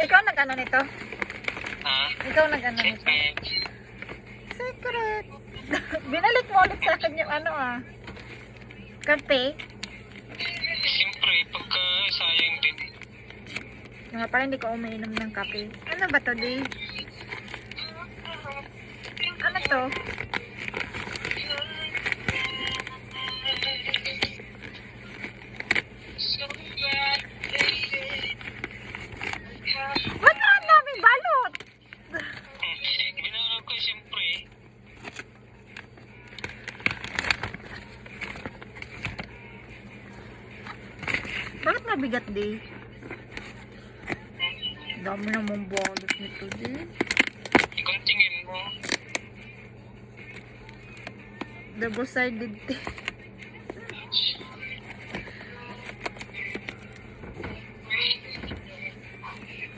Ikaw nag-ano nito? Ha? Ikaw nag-ano nito? Secret. Secret. Binalik mo ulit sa akin yung ano kape. Siyempre, pagka sayang din. Nga pala hindi ko umiinom ng kape. Ano ba to, di? Ano to? Ba't na ang daming balot? Binarang ko siyempre. Bakit mabigat, di? Dami namang balot nito, di? Ikaw tingin mo. Double-sided, di.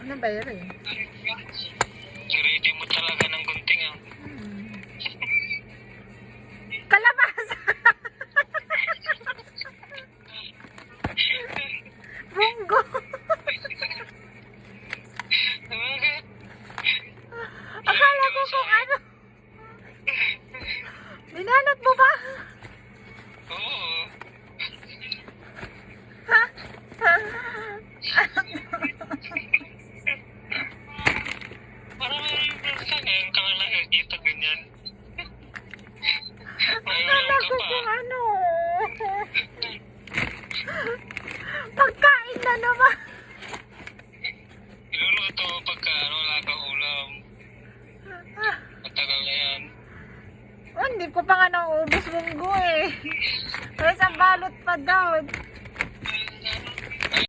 Ano ba yun eh? Ready mo talaga ng gunting ah. Kalabasa! Munggo! Akala ko kung ano. Binalot mo ba? Oo. Parang sa ngayon ka nga nakikita ganyan. Akala ko kung ano. Pagkain na naman. Iluluto pagka wala kang ulam. Matagal na yan. Oh, hindi ko pa nga nauubos munggo eh. May isang balot pa daw.